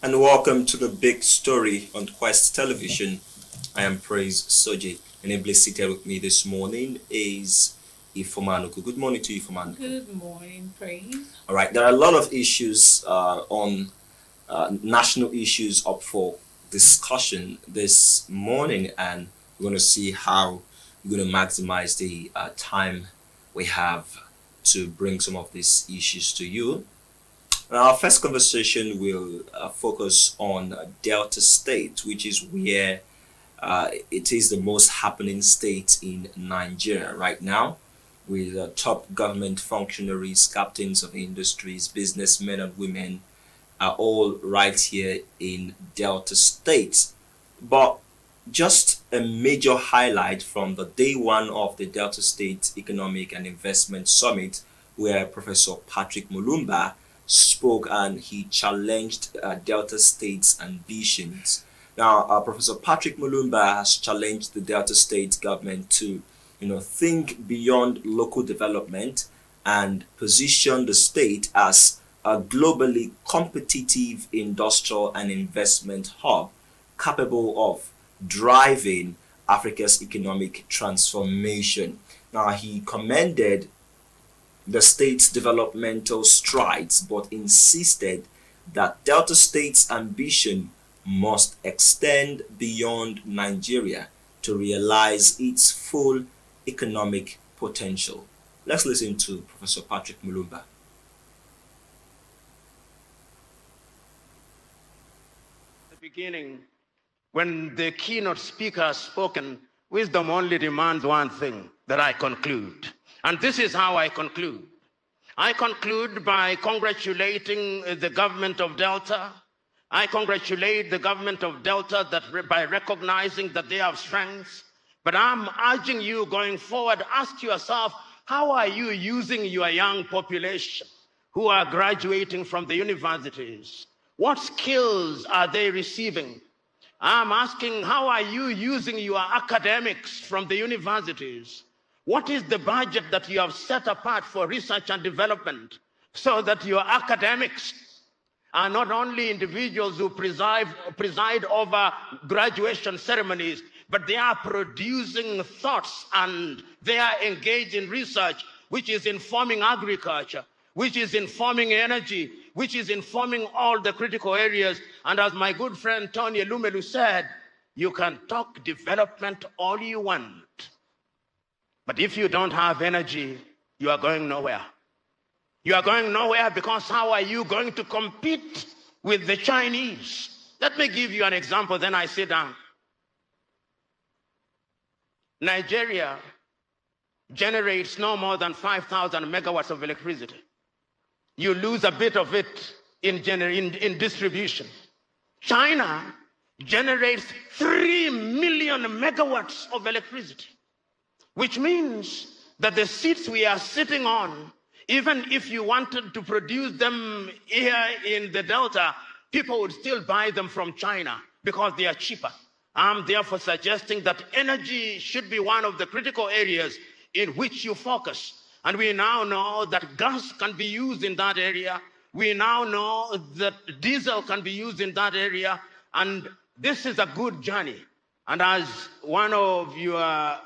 And welcome to the big story on Quest Television. I am Praise Soji, and ably seated with me this morning is Ifomanuku. Good morning to you, Ifomanuku. Good morning, Praise. All right, there are a lot of issues on national issues up for discussion this morning, and we're going to see how we're going to maximize the time we have to bring some of these issues to you. Our first conversation will focus on Delta State, which is where it is the most happening state in Nigeria right now, with top government functionaries, captains of industries, businessmen and women are all right here in Delta State. But just a major highlight from the day one of the Delta State Economic and Investment Summit, where Professor Patrick Mulumba spoke and he challenged Delta State's ambitions. Now, Professor Patrick Mulumba has challenged the Delta State government to, think beyond local development and position the state as a globally competitive industrial and investment hub capable of driving Africa's economic transformation. Now, he commended the state's developmental strides, but insisted that Delta State's ambition must extend beyond Nigeria to realize its full economic potential. Let's listen to Professor Patrick Mulumba. At the beginning, when the keynote speaker has spoken, wisdom only demands one thing, that I conclude. And this is how I conclude. I conclude by congratulating the government of Delta. I congratulate the government of Delta by recognizing that they have strengths. But I'm urging you going forward, ask yourself, how are you using your young population who are graduating from the universities? What skills are they receiving? I'm asking, how are you using your academics from the universities? What is the budget that you have set apart for research and development so that your academics are not only individuals who preside over graduation ceremonies, but they are producing thoughts and they are engaged in research which is informing agriculture, which is informing energy, which is informing all the critical areas. And as my good friend Tony Elumelu said, you can talk development all you want, but if you don't have energy, you are going nowhere. You are going nowhere because how are you going to compete with the Chinese? Let me give you an example, then I sit down. Nigeria generates no more than 5,000 megawatts of electricity. You lose a bit of it in distribution. China generates 3 million megawatts of electricity, which means that the seats we are sitting on, even if you wanted to produce them here in the Delta, people would still buy them from China because they are cheaper. I'm therefore suggesting that energy should be one of the critical areas in which you focus. And we now know that gas can be used in that area. We now know that diesel can be used in that area. And this is a good journey. And as one of your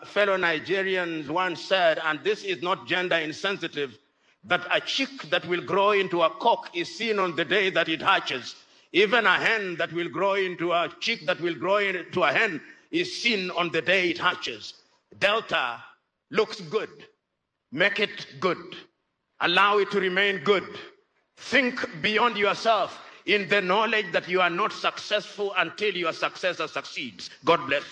fellow Nigerians once said, and this is not gender insensitive, that a chick that will grow into a cock is seen on the day that it hatches. Even a hen that will grow into a chick that will grow into a hen is seen on the day it hatches. Delta looks good. Make it good. Allow it to remain good. Think beyond yourself in the knowledge that you are not successful until your successor succeeds. God bless.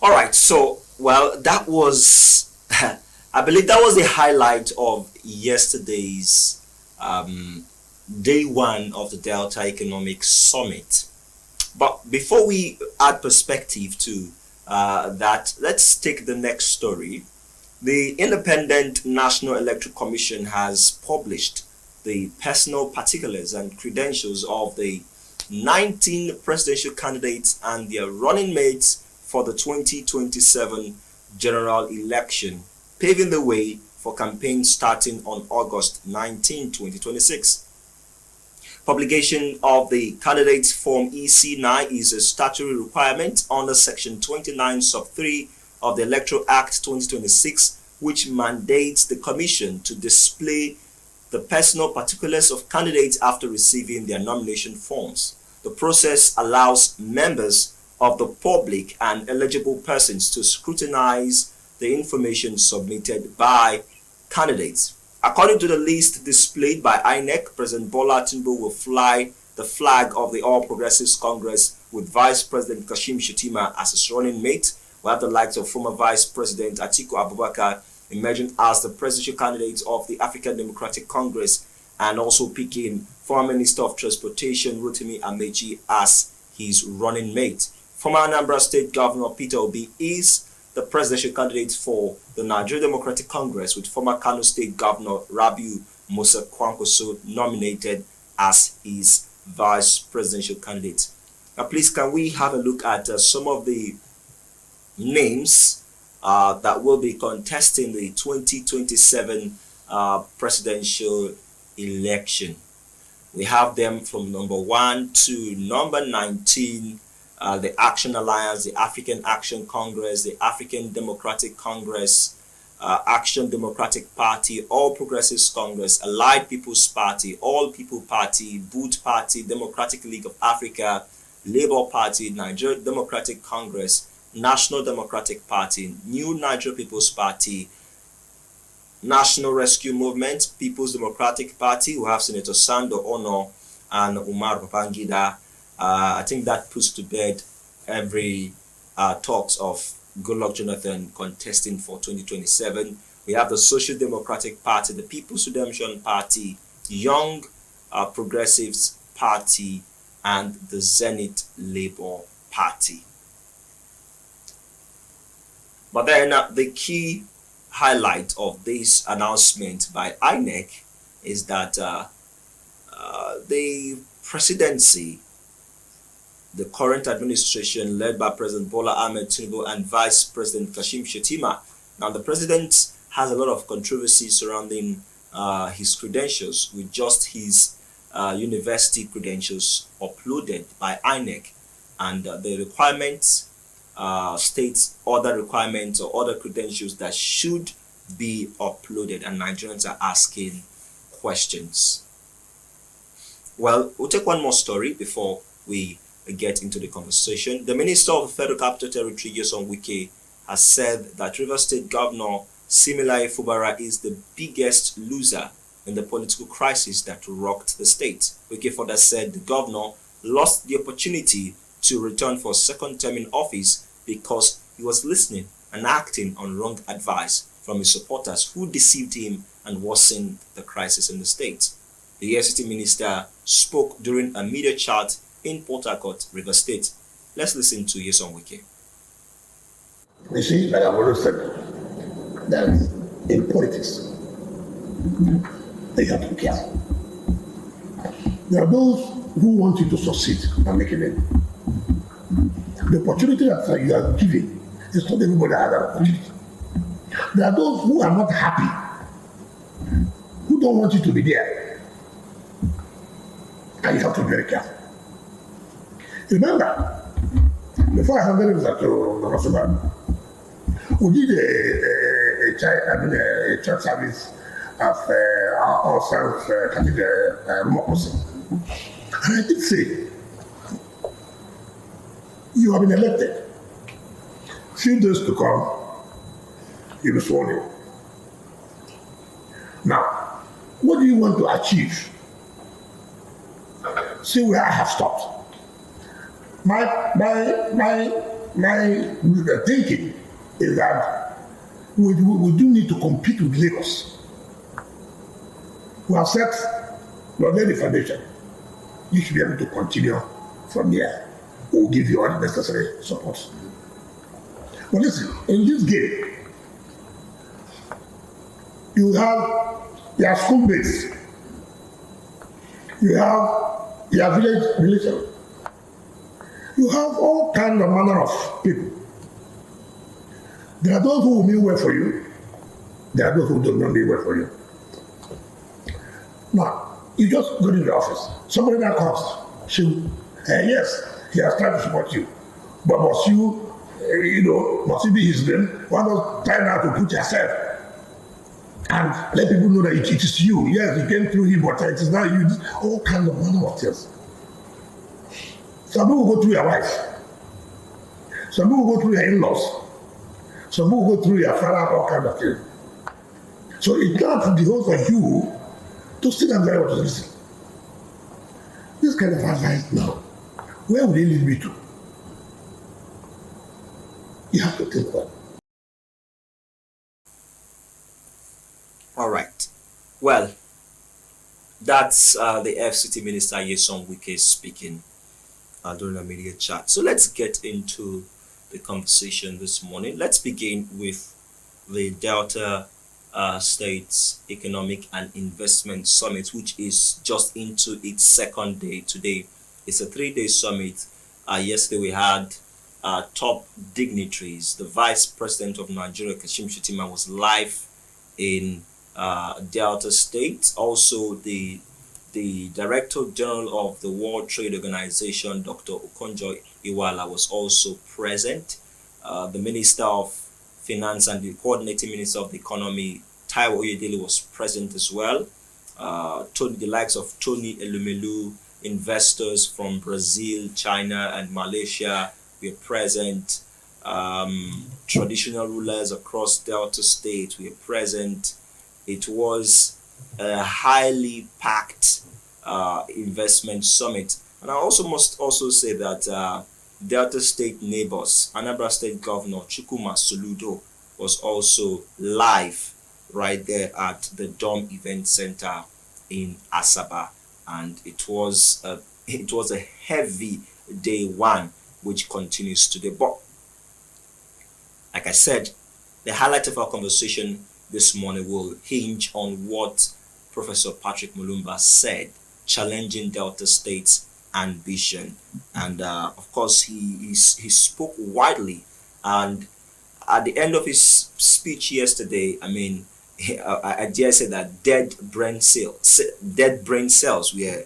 All right, so, that was, I believe that was the highlight of yesterday's day one of the Delta Economic Summit. But before we add perspective to that, let's take the next story. The Independent National Electoral Commission has published the personal particulars and credentials of the 19 presidential candidates and their running mates for the 2027 general election, paving the way for campaigns starting on August 19, 2026. Publication of the candidates form EC9 is a statutory requirement under Section 29 Sub 3 of the Electoral Act 2026, which mandates the Commission to display the personal particulars of candidates after receiving their nomination forms. The process allows members of the public and eligible persons to scrutinize the information submitted by candidates. According to the list displayed by INEC, President Bola Tinubu will fly the flag of the All Progressives Congress with Vice President Kashim Shettima as his running mate. We have the likes of former Vice President Atiku Abubakar emerging as the presidential candidate of the African Democratic Congress, and also picking former Minister of Transportation Rotimi Amechi as his running mate. Former Anambra State Governor Peter Obi is the presidential candidate for the Nigeria Democratic Congress, with former Kano State Governor Rabiu Musa Kwankwaso nominated as his vice presidential candidate. Now, please, can we have a look at some of the names that will be contesting the 2027 presidential election? We have them from number 1 to number 19. The Action Alliance, the African Action Congress, the African Democratic Congress, Action Democratic Party, All Progressives Congress, Allied People's Party, All People Party, Boot Party, Democratic League of Africa, Labour Party, Nigeria Democratic Congress, National Democratic Party, New Nigeria People's Party, National Rescue Movement, People's Democratic Party, who have Senator Sando Ono and Umar Babangida. I think that puts to bed every talks of Goodluck Jonathan contesting for 2027. We have the Social Democratic Party, the People's Redemption Party, Young Progressives Party, and the Zenith Labour Party. But then the key highlight of this announcement by INEC is that the presidency, the current administration led by President Bola Ahmed Tinubu and Vice President Kashim Shettima. Now, the president has a lot of controversy surrounding his credentials, with just his university credentials uploaded by INEC, and the requirements states other requirements or other credentials that should be uploaded, and Nigerians are asking questions. Well, we'll take one more story before we get into the conversation. The Minister of the Federal Capital Territory, Nyesom Wike, has said that Rivers State Governor Similaye Fubara is the biggest loser in the political crisis that rocked the state. Wike further said the governor lost the opportunity to return for a second term in office because he was listening and acting on wrong advice from his supporters who deceived him and worsened the crisis in the state. The EFCT minister spoke during a media chat in Port Harcourt, Rivers State. Let's listen to Nyesom Wike. You see, like I've always said, that in politics, you have to be careful. There are those who want you to succeed and make it in. The opportunity that you are giving is not everybody has that opportunity. There are those who are not happy, who don't want you to be there. And you have to be very careful. Remember, before I handed it to Dr. we did a church service of our self-cathedral democracy. And I did say, you have been elected. Few days to come, you'll be sworn in. Now, what do you want to achieve? See where I have stopped. My thinking is that we do need to compete with Lagos. We have set the foundation. You should be able to continue from there. We'll give you all the necessary support. But listen, in this game, you have your schoolmates, you have your village relations, you have all kinds of manner of people. There are those who will mean well for you. There are those who do not mean well for you. Now, you just go to the office. Somebody that comes, yes, he has tried to support you. But must you, must you be his name? Why not try now to put yourself and let people know that it is you. Yes, you came through him, but it is not you. All kinds of manner of things. Some people go through your wife. Some people go through your in-laws. Some people go through your father, all kinds of things. So it's not the whole of you to sit and very well to listen. This kind of advice now, where will it lead me to? You have to think about it. All right. Well, that's the FCT Minister Nyesom Wike speaking during a media chat. So let's get into the conversation this morning. Let's begin with the Delta States Economic and Investment Summit, which is just into its second day today. It's a 3-day summit. Yesterday we had top dignitaries. The Vice President of Nigeria, Kashim Shettima, was live in Delta State. Also, the Director General of the World Trade Organization, Dr. Okonjo-Iweala, was also present. The Minister of Finance and the Coordinating Minister of the Economy, Taiwo Oyedele, was present as well. The likes of Tony Elumelu, investors from Brazil, China, and Malaysia were present. Traditional rulers across Delta State were present. It was a highly packed investment summit. And I also must also say that Delta State neighbors, Anambra State Governor Chukwuma Soludo, was also live right there at the Dome Event Center in Asaba. And it was a heavy day one, which continues today. But like I said, the highlight of our conversation this morning will hinge on what Professor Patrick Lumumba said, challenging Delta State's ambition. And of course, he spoke widely. And at the end of his speech yesterday, I mean, I dare say that dead brain cells were,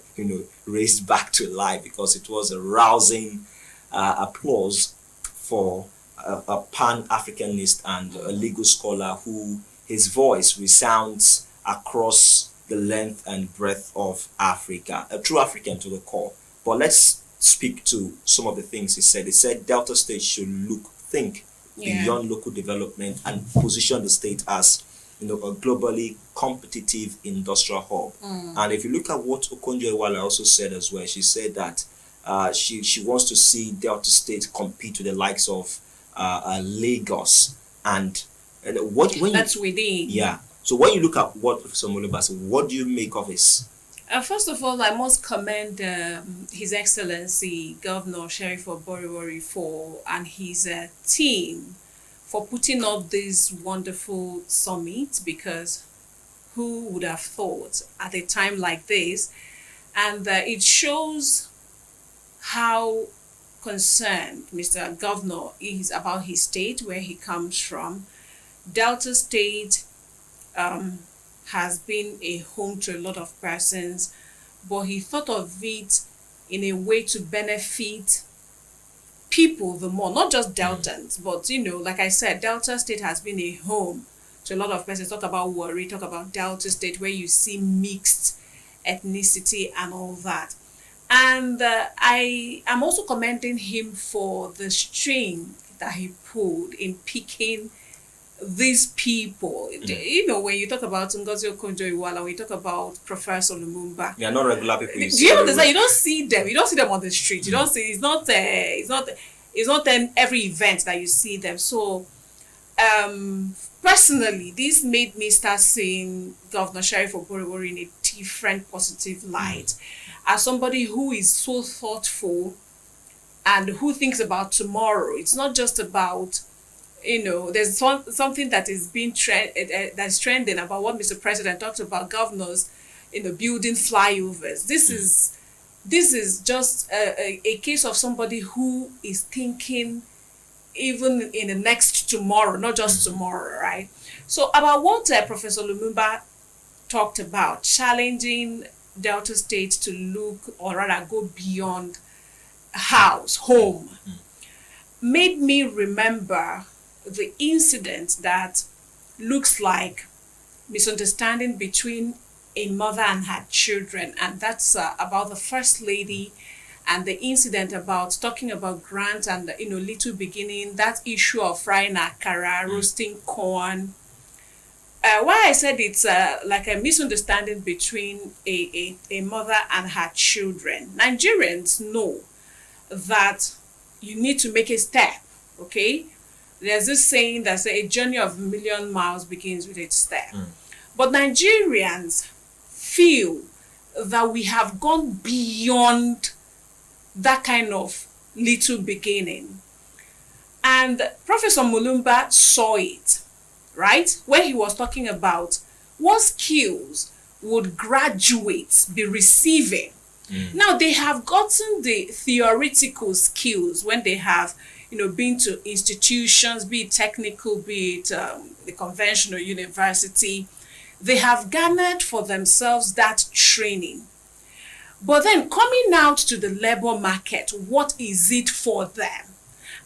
raised back to life, because it was a rousing applause for a pan-Africanist and a legal scholar who his voice resounds across the length and breadth of Africa, a true African to the core. But let's speak to some of the things he said. He said Delta State should think beyond local development and position the state as a globally competitive industrial hub. And if you look at what Okonjo-Iweala also said as well, she said that she wants to see Delta State compete with the likes of Lagos and that's within. Yeah. So when you look at what Professor Lumumba said, what do you make of this? First of all, I must commend His Excellency Governor Sheriff Oboriwori and his team for putting up this wonderful summit, because who would have thought at a time like this? And it shows how concerned Mr. Governor is about his state, where he comes from. Delta State has been a home to a lot of persons, but he thought of it in a way to benefit people the more, not just Deltans, but like I said, Delta State has been a home to a lot of persons. Talk about Warri, talk about Delta State, where you see mixed ethnicity and all that. And I am also commending him for the strength that he pulled in picking these people. When you talk about Ngozi Okonjo-Iweala, when you talk about Professor Lumumba, they are not regular people. Do you understand? You don't see them. You don't see them on the street. You don't see. It's not every event that you see them. So, personally, this made me start seeing Governor Sheriff Oboriwori in a different, positive light, as somebody who is so thoughtful and who thinks about tomorrow. It's not just about, there's something that is being that's trending about what Mr. President talked about, governors, building flyovers. This is just a case of somebody who is thinking even in the next tomorrow, not just tomorrow, right? So about what Professor Lumumba talked about, challenging Delta State to look, or rather go beyond home, made me remember the incident that looks like misunderstanding between a mother and her children, and that's about the first lady, and the incident about talking about grant and little beginning, that issue of frying akara, roasting corn. Why I said it's like a misunderstanding between a mother and her children. Nigerians know that you need to make a step, okay? There's this saying that says a journey of a million miles begins with a step. But Nigerians feel that we have gone beyond that kind of little beginning. And Professor Mulumba saw it, right? When he was talking about what skills would graduates be receiving. Now they have gotten the theoretical skills when they have, been to institutions, be it technical, be it the conventional university. They have garnered for themselves that training. But then coming out to the labor market, what is it for them?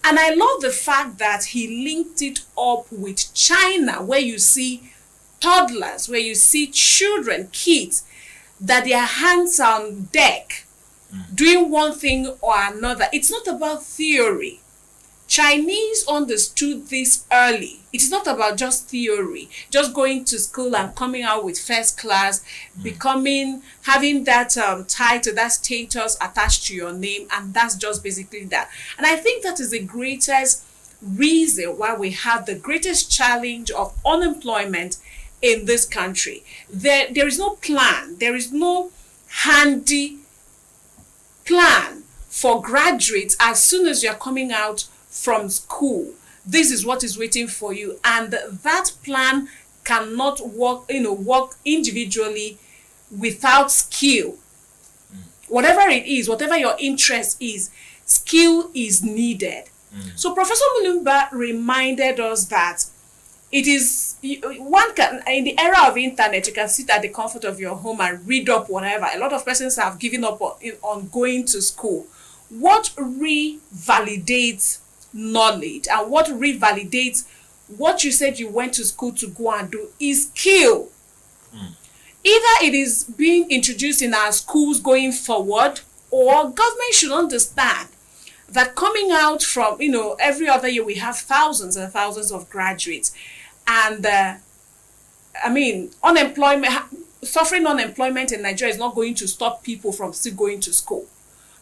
And I love the fact that he linked it up with China, where you see toddlers, where you see children, kids, that their hands are on deck, doing one thing or another. It's not about theory. Chinese understood this early. It's not about just theory, just going to school and coming out with first class, having that title, that status attached to your name, and that's just basically that. And I think that is the greatest reason why we have the greatest challenge of unemployment in this country. There is no plan, there is no handy plan for graduates as soon as you're coming out from school. This is what is waiting for you, and that plan cannot work individually without skill. Whatever it is, whatever your interest is, skill is needed. So Professor Mulumba reminded us that it is, one can, in the era of internet, you can sit at the comfort of your home and read up whatever. A lot of persons have given up on going to school. What revalidates knowledge and what revalidates what you said you went to school to go and do is skill. Either it is being introduced in our schools going forward, or government should understand that coming out from, every other year we have thousands and thousands of graduates. And suffering unemployment in Nigeria is not going to stop people from still going to school.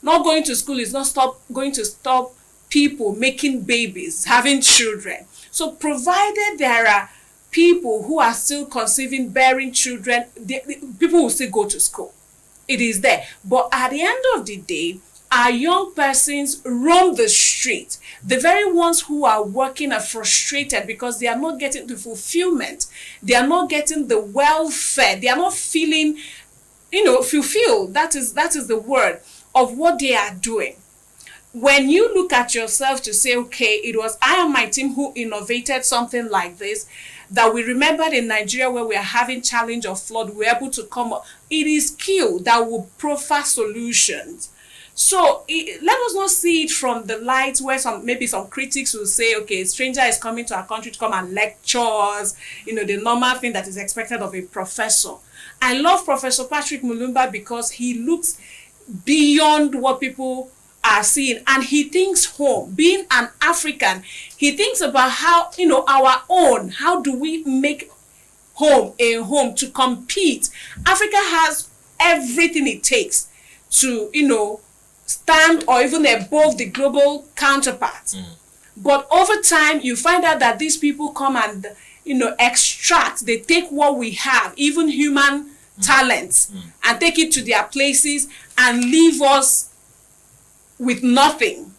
Not going to school is not going to stop people making babies, having children. So provided there are people who are still conceiving, bearing children, people will still go to school. It is there. But at the end of the day, our young persons roam the street. The very ones who are working are frustrated because they are not getting the fulfillment. They are not getting the welfare. They are not feeling, fulfilled. That is the word of what they are doing. When you look at yourself to say, okay, it was I and my team who innovated something like this, that we remembered in Nigeria where we are having challenge of flood, we're able to come up. It is skill that will proffer solutions. So let us not see it from the light where maybe some critics will say, okay, a stranger is coming to our country to come and lecture us, the normal thing that is expected of a professor. I love Professor Patrick Mulumba because he looks beyond what people are seeing, and he thinks home. Being an African, he thinks about how, our own, how do we make home a home to compete. Africa has everything it takes to, stand or even above the global counterparts. But over time, you find out that these people come and, extract, they take what we have, even human talents, and take it to their places and leave us with nothing.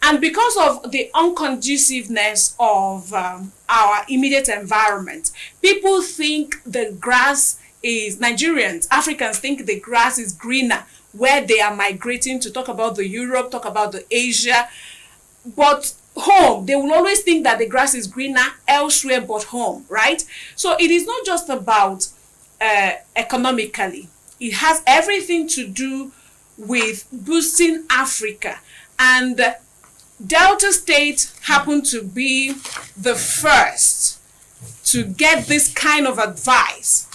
And because of the unconduciveness of our immediate environment, people think the grass is, Nigerians, Africans think the grass is greener where they are migrating to, talk about the Europe, talk about the Asia. But home. They will always think that the grass is greener elsewhere but home, right? So it is not just about economically. It has everything to do with boosting Africa. And Delta State happened to be the first to get this kind of advice,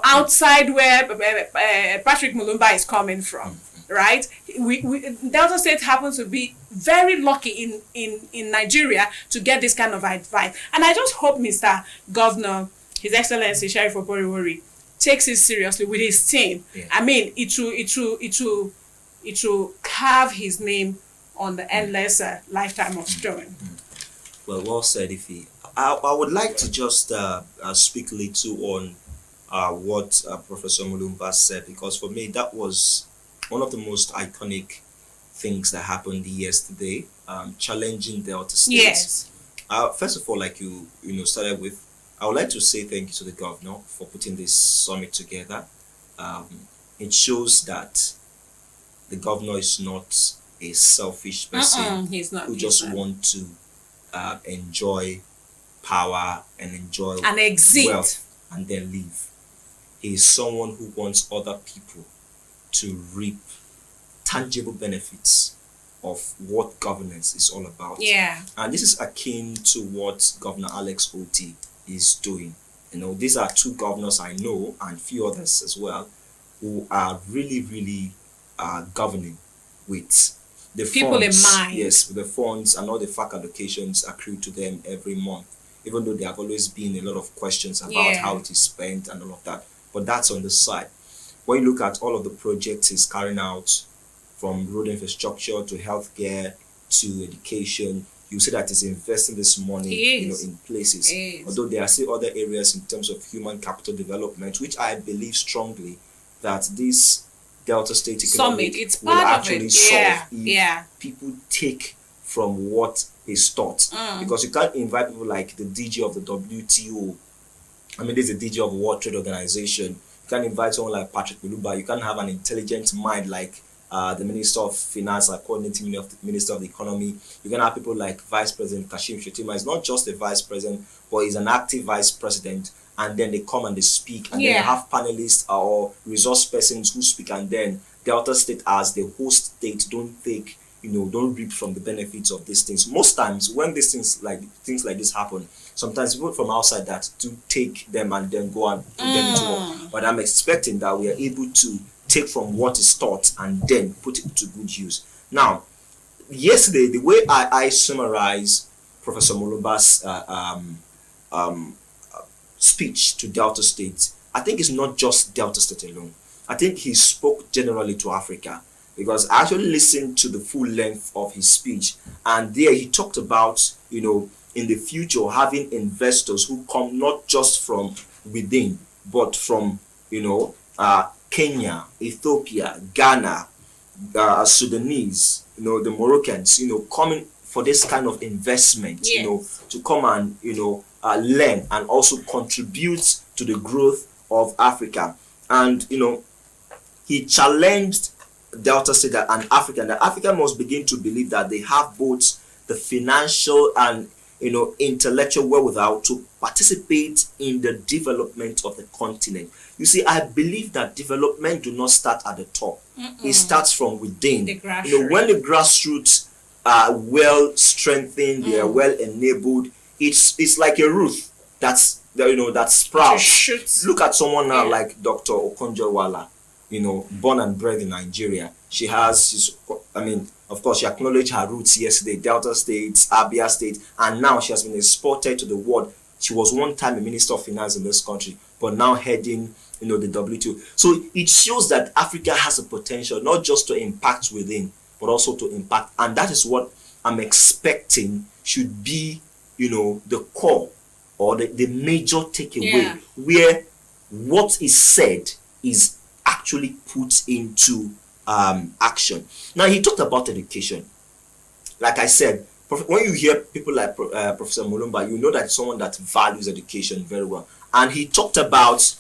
outside where Patrick Lumumba is coming from, right? Delta State happens to be very lucky in Nigeria to get this kind of advice. And I just hope Mr. Governor, His Excellency Sheriff Oboriwori, takes it seriously with his team. Yeah. I mean, it will carve his name on the endless lifetime of stone. Well said, Ife. I would like to just speak a little on what Professor Mulumba said, because for me that was one of the most iconic things that happened yesterday, challenging Delta State. Yes. First of all, like you started with, I would like to say thank you to the governor for putting this summit together. It shows that the governor is not a selfish person He's not, who just want to enjoy power and enjoy and exit wealth and then leave. He is someone who wants other people to reap tangible benefits of what governance is all about. Yeah. And this is akin to what Governor Alex Oti is doing. These are two governors I know, and few others as well, who are really, really governing with the people funds, in mind. Yes, with the funds and all the FAC allocations accrued to them every month, even though there have always been a lot of questions about how it is spent and all of that. But that's on the side. When you look at all of the projects he's carrying out, from road infrastructure to healthcare to education, you see that he's investing this money in places. Although there are still other areas in terms of human capital development, which I believe strongly that this Delta State Economic Summit, it's will part actually of it. solve if people take from what is taught. Because you can't invite people like the DG of the WTO. I mean, this is the DG of the World Trade Organization. You can't invite someone like Patrick Lumumba. You can't have an intelligent mind like the Minister of Finance, like coordinating Minister of the Economy. You can have people like Vice President Kashim Shettima. He's not just a Vice President, but he's an active Vice President. And then they come and they speak, and then you have panelists or resource persons who speak, and then Delta State as the host state don't reap from the benefits of these things. Most times when these things like this happen, sometimes people from outside that do take them and then go and put them into work. But I'm expecting that we are able to take from what is taught and then put it to good use. Now, yesterday, the way I summarize Professor Mulumba's speech to Delta State, I think it's not just Delta State alone. I think he spoke generally to Africa, because I actually listened to the full length of his speech, and there he talked about, in the future having investors who come not just from within, but from, Kenya, Ethiopia, Ghana, Sudanese, the Moroccans, coming for this kind of investment, to come and, learn and also contribute to the growth of Africa. And, he challenged Delta State and Africa, that Africa must begin to believe that they have both the financial and, intellectual wherewithal to participate in the development of the continent. You see, I believe that development do not start at the top. It starts from within. The grassroots. When the grassroots are well strengthened, they are well enabled, it's like a root that sprouts. Look at someone now like Dr. Okonjo-Iweala, born and bred in Nigeria. She has, of course, she acknowledged her roots yesterday, Delta State, Abia State, and now she has been exported to the world. She was one time a Minister of Finance in this country, but now heading, the WTO. So it shows that Africa has a potential, not just to impact within, but also to impact. And that is what I'm expecting should be, the core or the major takeaway, where what is said is actually put into action. Now, he talked about education. Like I said, when you hear people like Professor Mulumba, you know that someone that values education very well. And he talked about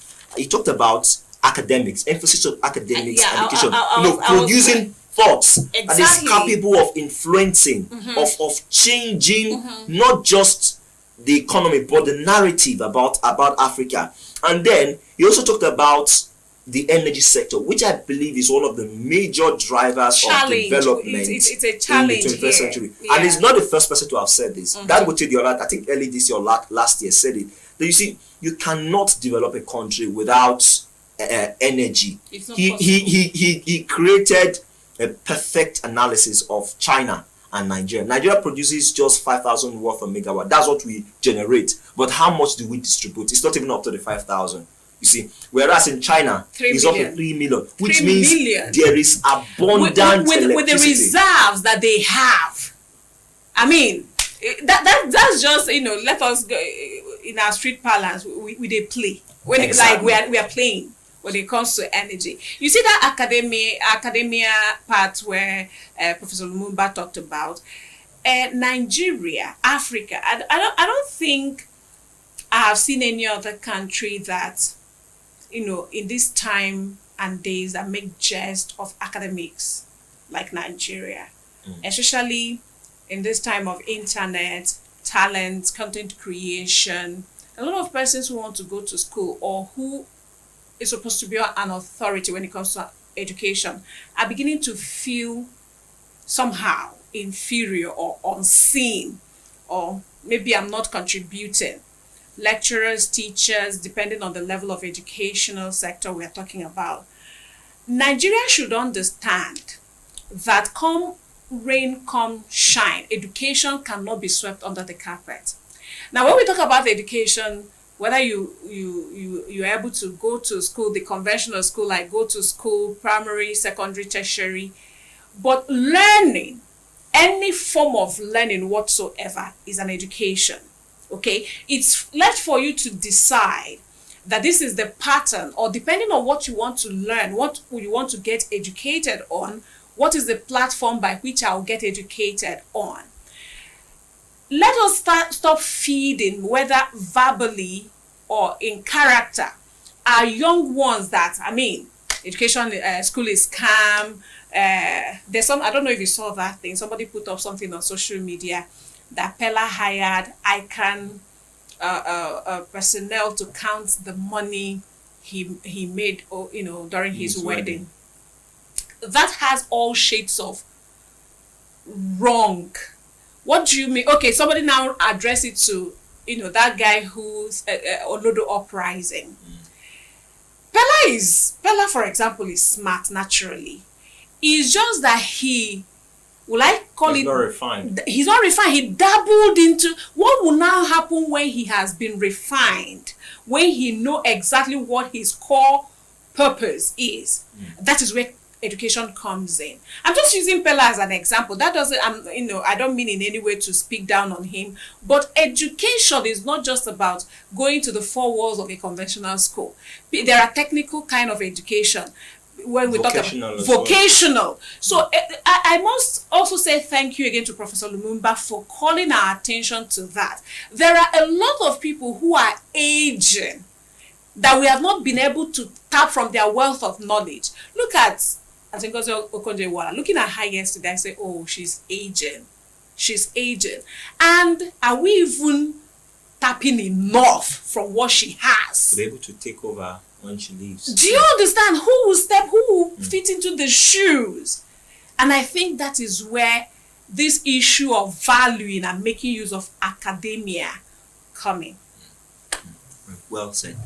academics, emphasis on academics, education, producing thoughts that is capable of influencing, of changing not just the economy but the narrative about Africa. And then he also talked about the energy sector, which I believe is one of the major drivers of development it's a challenge in the 21st century. Yeah. And he's not the first person to have said this. That would take the other, I think early this year or last year said it. That you see, you cannot develop a country without energy. He created a perfect analysis of China and Nigeria. Nigeria produces just 5,000 worth of megawatt. That's what we generate. But how much do we distribute? It's not even up to the 5,000. You see, whereas in China, it's up to 3 million, which means there is abundant electricity. With the reserves that they have. I mean, that's just, let us go in our street parlance, we they play. When exactly. Like we are playing when it comes to energy. You see that academia part where Professor Lumumba talked about Nigeria, Africa. I don't think I have seen any other country that, in this time and days that make jest of academics like Nigeria, especially in this time of internet, talent, content creation. A lot of persons who want to go to school or who is supposed to be an authority when it comes to education are beginning to feel somehow inferior or unseen, or maybe I'm not contributing. Lecturers, teachers, depending on the level of educational sector we're talking about. Nigeria should understand that come rain, come shine, education cannot be swept under the carpet. Now, when we talk about education, whether you're able to go to school, the conventional school, like go to school, primary, secondary, tertiary, but learning, any form of learning whatsoever is an education. Okay, it's left for you to decide that this is the pattern, or depending on what you want to learn, what you want to get educated on, what is the platform by which I'll get educated on. Let us stop feeding, whether verbally or in character, our young ones that, education, school is scam. There's some, I don't know if you saw that thing, somebody put up something on social media that Pella hired ICANN personnel to count the money he made, during his wedding. That has all shades of wrong. What do you mean? Okay, somebody now address it to, that guy who's Olodo uprising. Pella, for example, is smart naturally. It's just that he's not refined. He's not refined. He dabbled into what will now happen when he has been refined, when he know exactly what his core purpose is. That is where education comes in. I'm just using Pella as an example. That doesn't, I don't mean in any way to speak down on him, but education is not just about going to the four walls of a conventional school. There are technical kind of education. When we talk about vocational. So I must also say thank you again to Professor Lumumba for calling our attention to that. There are a lot of people who are aging that we have not been able to tap from their wealth of knowledge. Look at Azingozi Okonjo-Iweala. Looking at her yesterday, I say, oh, she's aging. She's aging. And are we even tapping enough from what she has? To be able to take over when she leaves. Do you understand who will fit into the shoes? And I think that is where this issue of valuing and making use of academia coming. Well said.